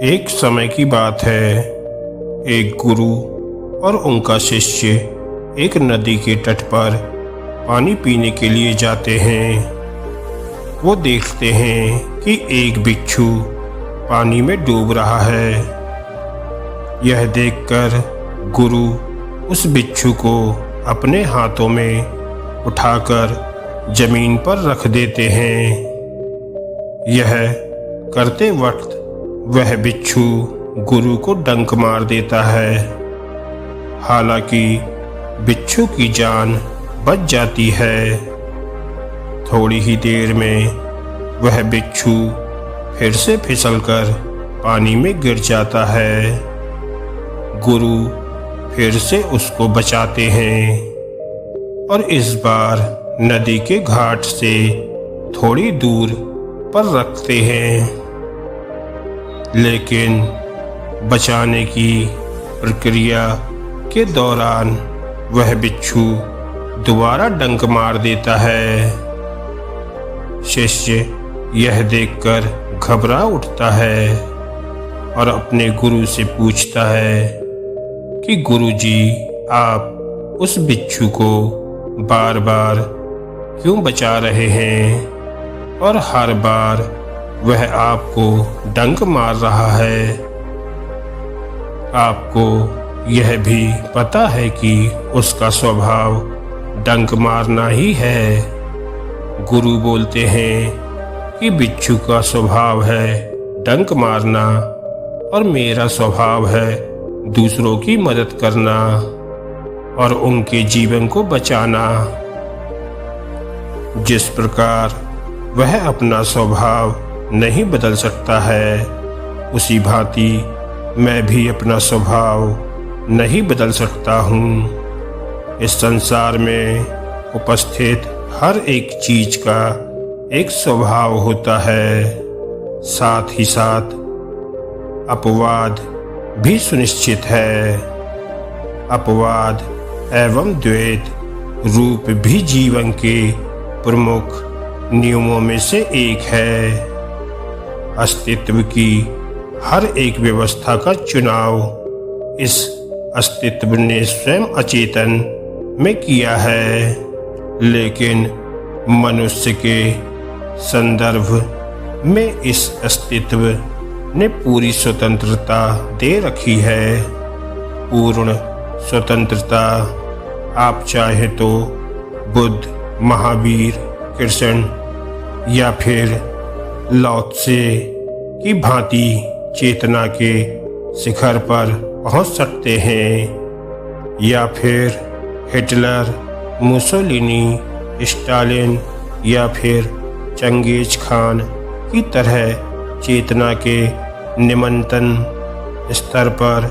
एक समय की बात है। एक गुरु और उनका शिष्य एक नदी के तट पर पानी पीने के लिए जाते हैं। वो देखते हैं कि एक बिच्छू पानी में डूब रहा है। यह देखकर गुरु उस बिच्छू को अपने हाथों में उठाकर जमीन पर रख देते हैं। यह करते वक्त वह बिच्छू गुरु को डंक मार देता है। हालांकि बिच्छू की जान बच जाती है। थोड़ी ही देर में वह बिच्छू फिर से फिसलकर पानी में गिर जाता है। गुरु फिर से उसको बचाते हैं और इस बार नदी के घाट से थोड़ी दूर पर रखते हैं। लेकिन बचाने की प्रक्रिया के दौरान वह बिच्छू दोबारा डंक मार देता है। शिष्य यह देखकर घबरा उठता है और अपने गुरु से पूछता है कि गुरुजी, आप उस बिच्छू को बार बार क्यों बचा रहे हैं और हर बार वह आपको डंक मार रहा है। आपको यह भी पता है कि उसका स्वभाव डंक मारना ही है। गुरु बोलते हैं कि बिच्छू का स्वभाव है डंक मारना और मेरा स्वभाव है दूसरों की मदद करना और उनके जीवन को बचाना। जिस प्रकार वह अपना स्वभाव नहीं बदल सकता है, उसी भांति मैं भी अपना स्वभाव नहीं बदल सकता हूँ। इस संसार में उपस्थित हर एक चीज का एक स्वभाव होता है। साथ ही साथ अपवाद भी सुनिश्चित है। अपवाद एवं द्वैत रूप भी जीवन के प्रमुख नियमों में से एक है। अस्तित्व की हर एक व्यवस्था का चुनाव इस अस्तित्व ने स्वयं अचेतन में किया है, लेकिन मनुष्य के संदर्भ में इस अस्तित्व ने पूरी स्वतंत्रता दे रखी है। पूर्ण स्वतंत्रता। आप चाहे तो बुद्ध, महावीर, कृष्ण या फिर लाओत्से की भांति चेतना के शिखर पर पहुंच सकते हैं, या फिर हिटलर, मुसोलिनी, स्टालिन या फिर चंगेज खान की तरह चेतना के निम्नतम स्तर पर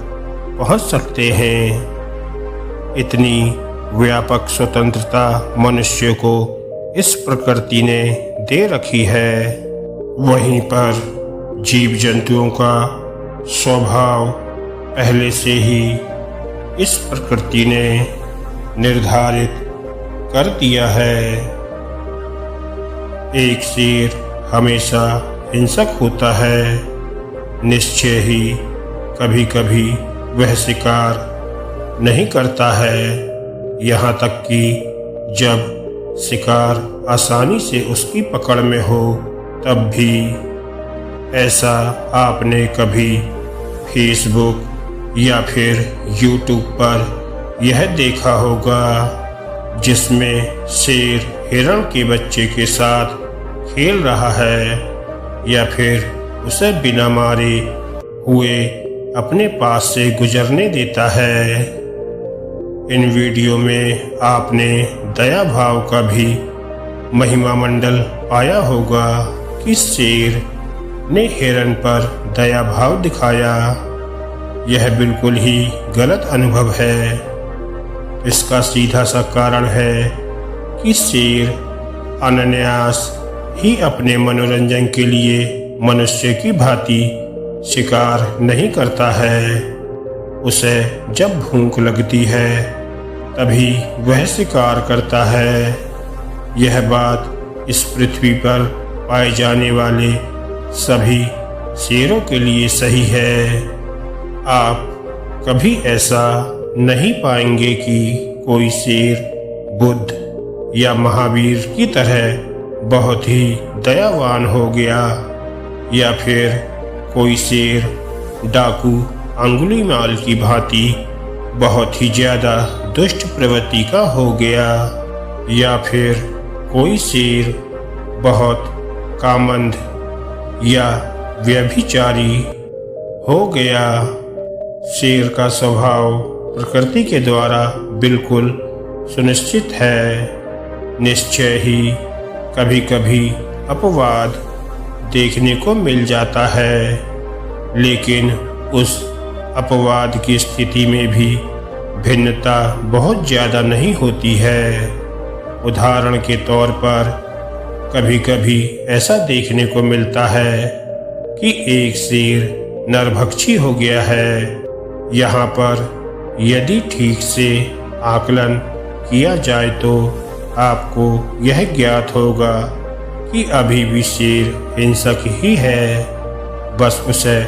पहुंच सकते हैं। इतनी व्यापक स्वतंत्रता मनुष्य को इस प्रकृति ने दे रखी है। वहीं पर जीव जंतुओं का स्वभाव पहले से ही इस प्रकृति ने निर्धारित कर दिया है। एक शेर हमेशा हिंसक होता है। निश्चय ही कभी कभी वह शिकार नहीं करता है, यहाँ तक कि जब शिकार आसानी से उसकी पकड़ में हो तब भी। ऐसा आपने कभी फेसबुक या फिर यूट्यूब पर यह देखा होगा जिसमें शेर हिरण के बच्चे के साथ खेल रहा है या फिर उसे बिना मारे हुए अपने पास से गुजरने देता है। इन वीडियो में आपने दया भाव का भी महिमा मंडल पाया होगा कि शेर ने हिरण पर दया भाव दिखाया। यह बिल्कुल ही गलत अनुभव है। इसका सीधा सा कारण है कि शेर अनायास ही अपने मनोरंजन के लिए मनुष्य की भांति शिकार नहीं करता है। उसे जब भूख लगती है तभी वह शिकार करता है। यह बात इस पृथ्वी पर पाए जाने वाले सभी शेरों के लिए सही है। आप कभी ऐसा नहीं पाएंगे कि कोई शेर बुद्ध या महावीर की तरह बहुत ही दयावान हो गया, या फिर कोई शेर डाकू अंगुलीमाल की भांति बहुत ही ज्यादा दुष्ट प्रवृत्ति का हो गया, या फिर कोई शेर बहुत कामंद या व्यभिचारी हो गया। शेर का स्वभाव प्रकृति के द्वारा बिल्कुल सुनिश्चित है। निश्चय ही कभी कभी अपवाद देखने को मिल जाता है, लेकिन उस अपवाद की स्थिति में भी भिन्नता बहुत ज़्यादा नहीं होती है। उदाहरण के तौर पर कभी कभी ऐसा देखने को मिलता है कि एक शेर नरभक्षी हो गया है। यहाँ पर यदि ठीक से आकलन किया जाए तो आपको यह ज्ञात होगा कि अभी भी शेर हिंसक ही है, बस उसे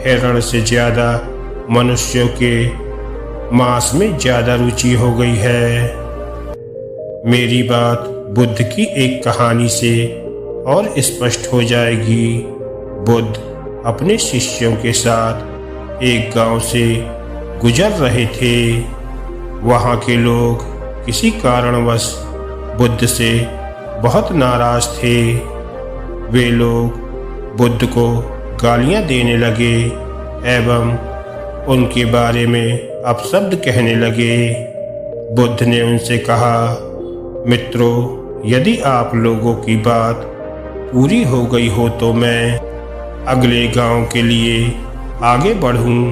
हिरण से ज़्यादा मनुष्यों के मांस में ज़्यादा रुचि हो गई है। मेरी बात बुद्ध की एक कहानी से और स्पष्ट हो जाएगी। बुद्ध अपने शिष्यों के साथ एक गांव से गुजर रहे थे। वहां के लोग किसी कारणवश बुद्ध से बहुत नाराज थे। वे लोग बुद्ध को गालियां देने लगे एवं उनके बारे में अपशब्द कहने लगे। बुद्ध ने उनसे कहा, मित्रों, यदि आप लोगों की बात पूरी हो गई हो तो मैं अगले गांव के लिए आगे बढ़ूं।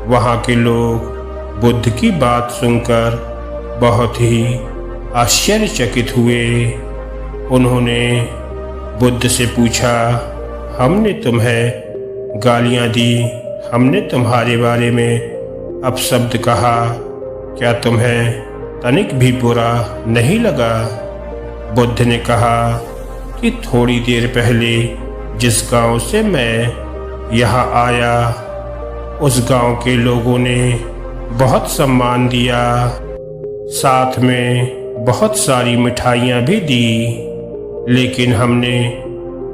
वहां के लोग बुद्ध की बात सुनकर बहुत ही आश्चर्यचकित हुए। उन्होंने बुद्ध से पूछा, हमने तुम्हें गालियां दी, हमने तुम्हारे बारे में अपशब्द कहा, क्या तुम्हें तनिक भी बुरा नहीं लगा? बुद्ध ने कहा कि थोड़ी देर पहले जिस गांव से मैं यहाँ आया, उस गांव के लोगों ने बहुत सम्मान दिया, साथ में बहुत सारी मिठाइयाँ भी दी, लेकिन हमने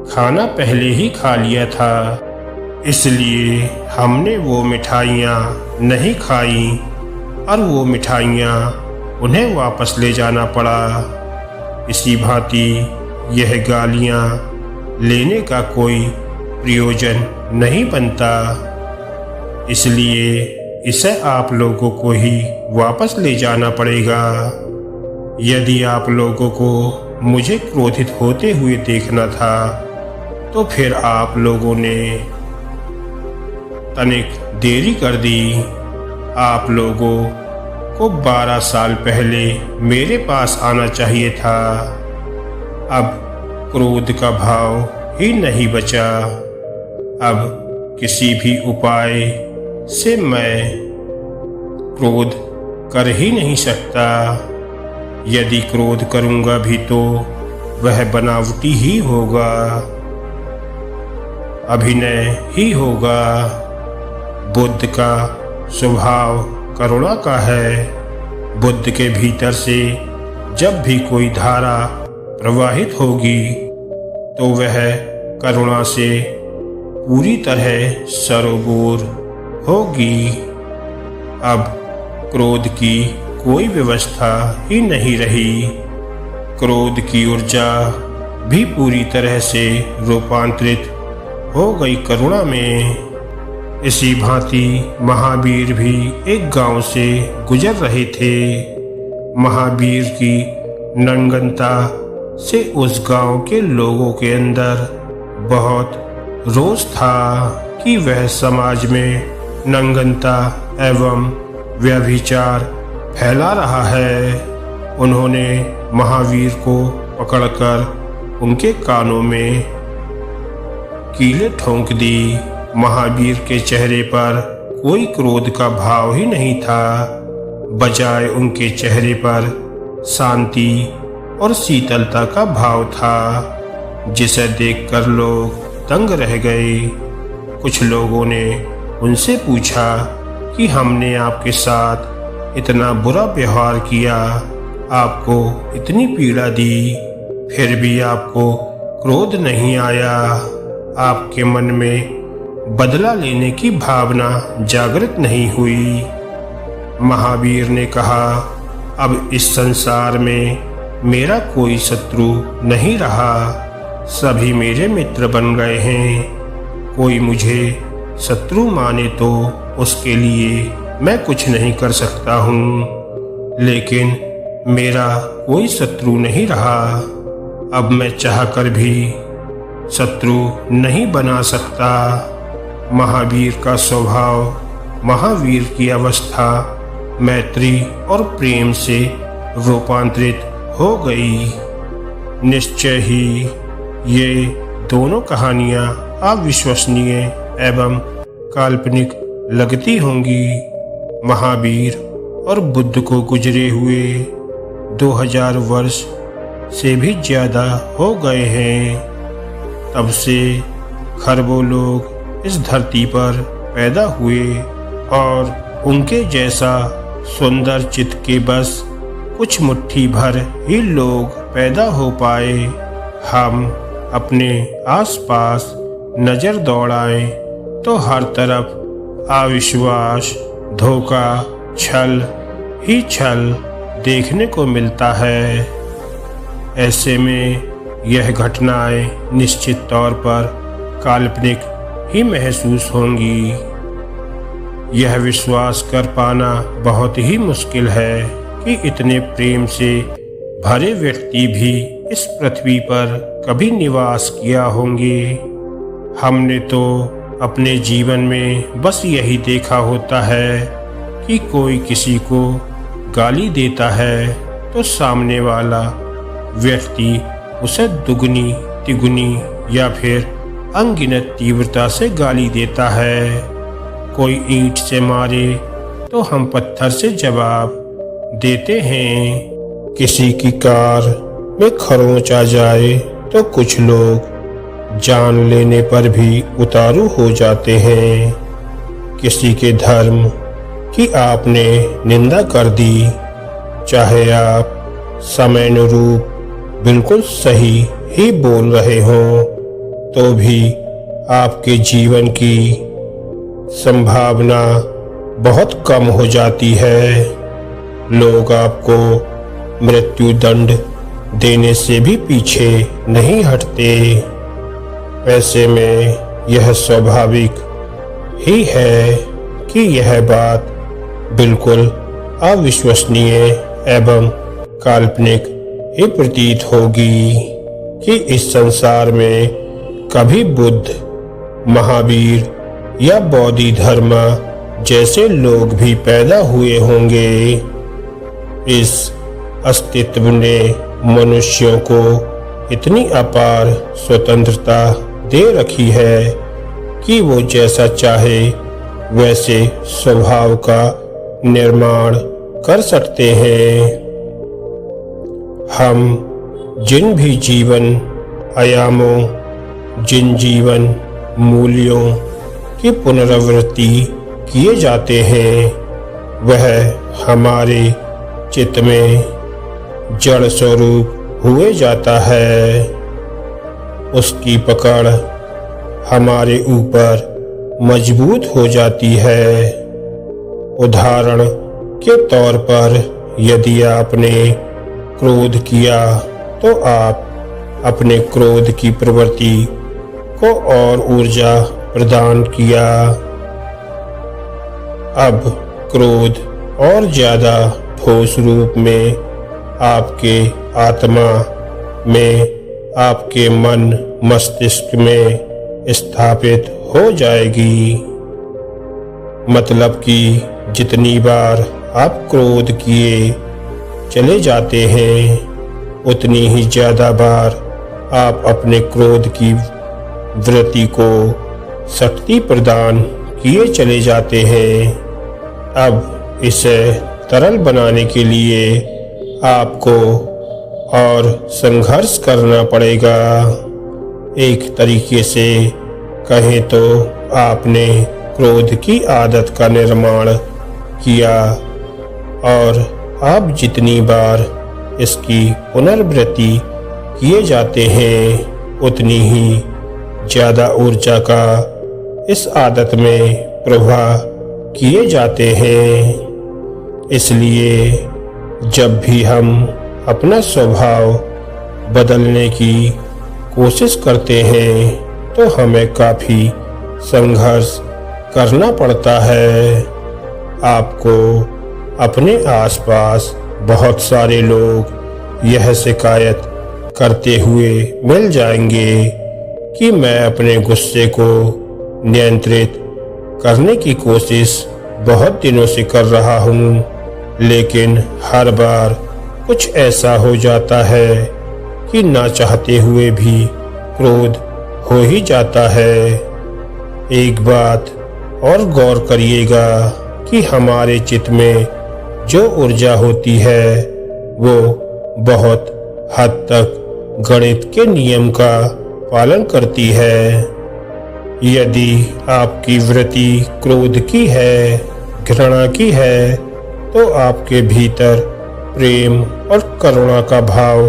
खाना पहले ही खा लिया था, इसलिए हमने वो मिठाइयाँ नहीं खाई और वो मिठाइयाँ उन्हें वापस ले जाना पड़ा। इसी भांति यह गालियाँ लेने का कोई प्रयोजन नहीं बनता, इसलिए इसे आप लोगों को ही वापस ले जाना पड़ेगा। यदि आप लोगों को मुझे क्रोधित होते हुए देखना था तो फिर आप लोगों ने तनिक देरी कर दी। आप लोगों को 12 साल पहले मेरे पास आना चाहिए था। अब क्रोध का भाव ही नहीं बचा। अब किसी भी उपाय से मैं क्रोध कर ही नहीं सकता। यदि क्रोध करूंगा भी तो वह बनावटी ही होगा, अभिनय ही होगा। बुद्ध का स्वभाव करुणा का है। बुद्ध के भीतर से जब भी कोई धारा प्रवाहित होगी तो वह करुणा से पूरी तरह सरोबोर होगी। अब क्रोध की कोई व्यवस्था ही नहीं रही। क्रोध की ऊर्जा भी पूरी तरह से रूपांतरित हो गई करुणा में। इसी भांति महावीर भी एक गांव से गुजर रहे थे। महावीर की नंगनता से उस गांव के लोगों के अंदर बहुत रोष था कि वह समाज में नंगनता एवं व्यभिचार फैला रहा है। उन्होंने महावीर को पकड़कर उनके कानों में कीलें ठोंक दी। महावीर के चेहरे पर कोई क्रोध का भाव ही नहीं था, बजाय उनके चेहरे पर शांति और शीतलता का भाव था, जिसे देखकर लोग दंग रह गए। कुछ लोगों ने उनसे पूछा कि हमने आपके साथ इतना बुरा व्यवहार किया, आपको इतनी पीड़ा दी, फिर भी आपको क्रोध नहीं आया, आपके मन में बदला लेने की भावना जागृत नहीं हुई। महावीर ने कहा, अब इस संसार में मेरा कोई शत्रु नहीं रहा, सभी मेरे मित्र बन गए हैं। कोई मुझे शत्रु माने तो उसके लिए मैं कुछ नहीं कर सकता हूँ, लेकिन मेरा कोई शत्रु नहीं रहा। अब मैं चाहकर भी शत्रु नहीं बना सकता। महावीर का स्वभाव, महावीर की अवस्था मैत्री और प्रेम से रूपांतरित हो गई। निश्चय ही ये दोनों कहानियाँ अविश्वसनीय एवं काल्पनिक लगती होंगी। महावीर और बुद्ध को गुजरे हुए 2000 वर्ष से भी ज्यादा हो गए हैं। तब से खरबों लोग इस धरती पर पैदा हुए और उनके जैसा सुंदर चित्त के बस कुछ मुट्ठी भर ही लोग पैदा हो पाए। हम अपने आसपास नजर दौड़ाएं तो हर तरफ अविश्वास, धोखा, छल ही छल देखने को मिलता है। ऐसे में यह घटनाएं निश्चित तौर पर काल्पनिक ही महसूस होंगी। यह विश्वास कर पाना बहुत ही मुश्किल है कि इतने प्रेम से भरे व्यक्ति भी इस पृथ्वी पर कभी निवास किया होंगे। हमने तो अपने जीवन में बस यही देखा होता है कि कोई किसी को गाली देता है तो सामने वाला व्यक्ति उसे दुगनी तिगुनी या फिर अनगिनत तीव्रता से गाली देता है। कोई ईंट से मारे तो हम पत्थर से जवाब देते हैं। किसी की कार में खरोंच आ जाए तो कुछ लोग जान लेने पर भी उतारू हो जाते हैं। किसी के धर्म की आपने निंदा कर दी, चाहे आप समयानुरूप बिल्कुल सही ही बोल रहे हों, तो भी आपके जीवन की संभावना बहुत कम हो जाती है। लोग आपको मृत्यु दंड देने से भी पीछे नहीं हटते। ऐसे में यह स्वाभाविक ही है कि यह बात बिल्कुल अविश्वसनीय एवं काल्पनिक ही प्रतीत होगी कि इस संसार में कभी बुद्ध, महावीर या बौद्ध धर्म जैसे लोग भी पैदा हुए होंगे। इस अस्तित्व ने मनुष्यों को इतनी अपार स्वतंत्रता दे रखी है कि वो जैसा चाहे वैसे स्वभाव का निर्माण कर सकते हैं। हम जिन भी जीवन आयामों, जिन जीवन मूल्यों की पुनरावृत्ति किए जाते हैं, वह हमारे चित्त में जड़ स्वरूप हुए जाता है। उसकी पकड़ हमारे ऊपर मजबूत हो जाती है। उदाहरण के तौर पर यदि आपने क्रोध किया तो आप अपने क्रोध की प्रवृत्ति को और ऊर्जा प्रदान किया। अब क्रोध और ज्यादा ठोस रूप में आपके आत्मा में, आपके मन मस्तिष्क में स्थापित हो जाएगी। मतलब कि जितनी बार आप क्रोध किए चले जाते हैं, उतनी ही ज्यादा बार आप अपने क्रोध की वृत्ति को शक्ति प्रदान किए चले जाते हैं। अब इसे तरल बनाने के लिए आपको और संघर्ष करना पड़ेगा। एक तरीके से कहें तो आपने क्रोध की आदत का निर्माण किया और आप जितनी बार इसकी पुनरावृत्ति किए जाते हैं उतनी ही ज़्यादा ऊर्जा का इस आदत में प्रवाह किए जाते हैं। इसलिए जब भी हम अपना स्वभाव बदलने की कोशिश करते हैं तो हमें काफ़ी संघर्ष करना पड़ता है। आपको अपने आसपास बहुत सारे लोग यह शिकायत करते हुए मिल जाएंगे कि मैं अपने गुस्से को नियंत्रित करने की कोशिश बहुत दिनों से कर रहा हूँ, लेकिन हर बार कुछ ऐसा हो जाता है कि ना चाहते हुए भी क्रोध हो ही जाता है। एक बात और गौर करिएगा कि हमारे चित्त में जो ऊर्जा होती है वो बहुत हद तक गणित के नियम का पालन करती है। यदि आपकी वृत्ति क्रोध की है, घृणा की है, तो आपके भीतर प्रेम और करुणा का भाव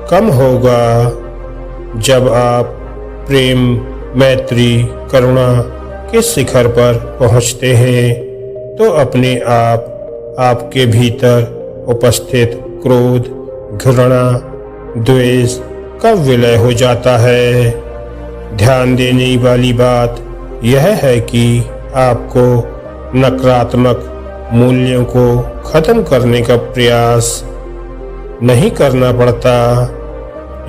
कम होगा। जब आप प्रेम, मैत्री, करुणा के शिखर पर पहुंचते हैं तो अपने आप आपके भीतर उपस्थित क्रोध, घृणा, द्वेष का विलय हो जाता है। ध्यान देने वाली बात यह है कि आपको नकारात्मक मूल्यों को खत्म करने का प्रयास नहीं करना पड़ता,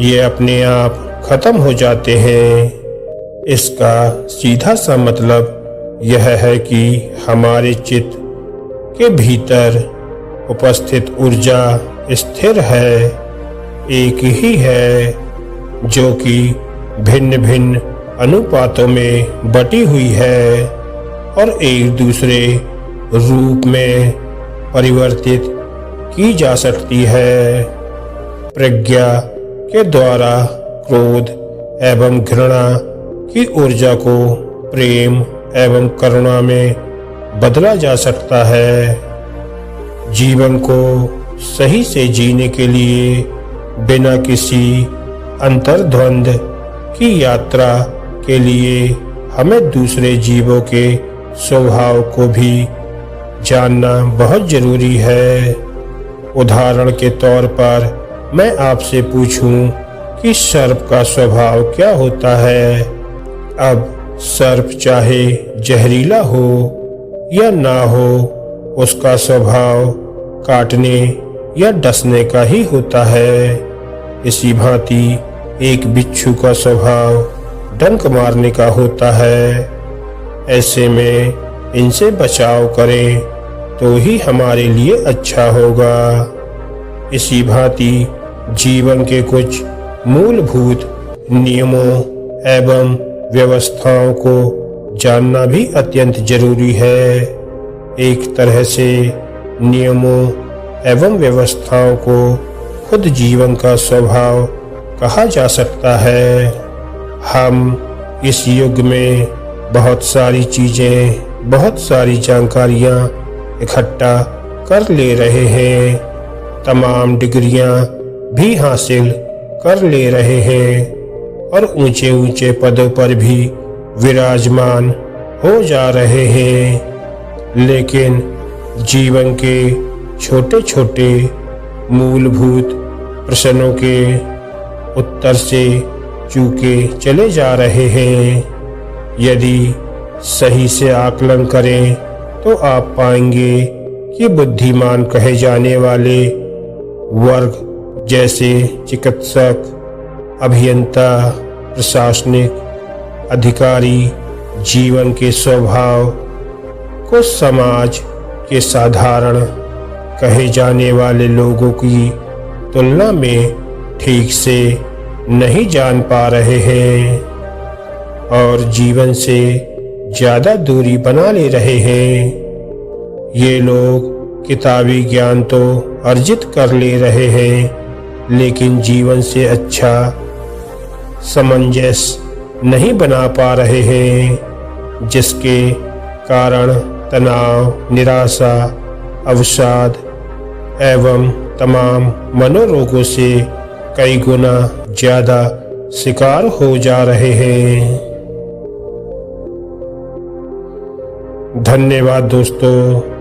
ये अपने आप खत्म हो जाते हैं। इसका सीधा सा मतलब यह है कि हमारे चित्त के भीतर उपस्थित ऊर्जा स्थिर है, एक ही है, जो कि भिन्न भिन्न अनुपातों में बटी हुई है और एक दूसरे रूप में परिवर्तित की जा सकती है। प्रज्ञा के द्वारा क्रोध एवं घृणा की ऊर्जा को प्रेम एवं करुणा में बदला जा सकता है। जीवन को सही से जीने के लिए बिना किसी अंतर्द्वंद की यात्रा के लिए हमें दूसरे जीवों के स्वभाव को भी जानना बहुत जरूरी है। उदाहरण के तौर पर मैं आपसे पूछूं कि सर्प का स्वभाव क्या होता है। अब सर्प चाहे जहरीला हो या ना हो, उसका स्वभाव काटने या डसने का ही होता है। इसी भांति एक बिच्छू का स्वभाव डंक मारने का होता है। ऐसे में इनसे बचाव करें तो ही हमारे लिए अच्छा होगा। इसी भांति जीवन के कुछ मूलभूत नियमों एवं व्यवस्थाओं को जानना भी अत्यंत जरूरी है। एक तरह से नियमों एवं व्यवस्थाओं को खुद जीवन का स्वभाव कहा जा सकता है। हम इस युग में बहुत सारी चीजें, बहुत सारी जानकारियां इकट्ठा कर ले रहे हैं, तमाम डिग्रियां भी हासिल कर ले रहे हैं और ऊंचे ऊंचे पदों पर भी विराजमान हो जा रहे हैं, लेकिन जीवन के छोटे छोटे मूलभूत प्रश्नों के उत्तर से चूके चले जा रहे हैं। यदि सही से आकलन करें तो आप पाएंगे कि बुद्धिमान कहे जाने वाले वर्ग जैसे चिकित्सक, अभियंता, प्रशासनिक अधिकारी जीवन के स्वभाव को समाज के साधारण कहे जाने वाले लोगों की तुलना में ठीक से नहीं जान पा रहे हैं और जीवन से ज़्यादा दूरी बना ले रहे हैं। ये लोग किताबी ज्ञान तो अर्जित कर ले रहे हैं, लेकिन जीवन से अच्छा सामंजस्य नहीं बना पा रहे हैं, जिसके कारण तनाव, निराशा, अवसाद एवं तमाम मनोरोगों से कई गुना ज्यादा शिकार हो जा रहे हैं। धन्यवाद दोस्तों।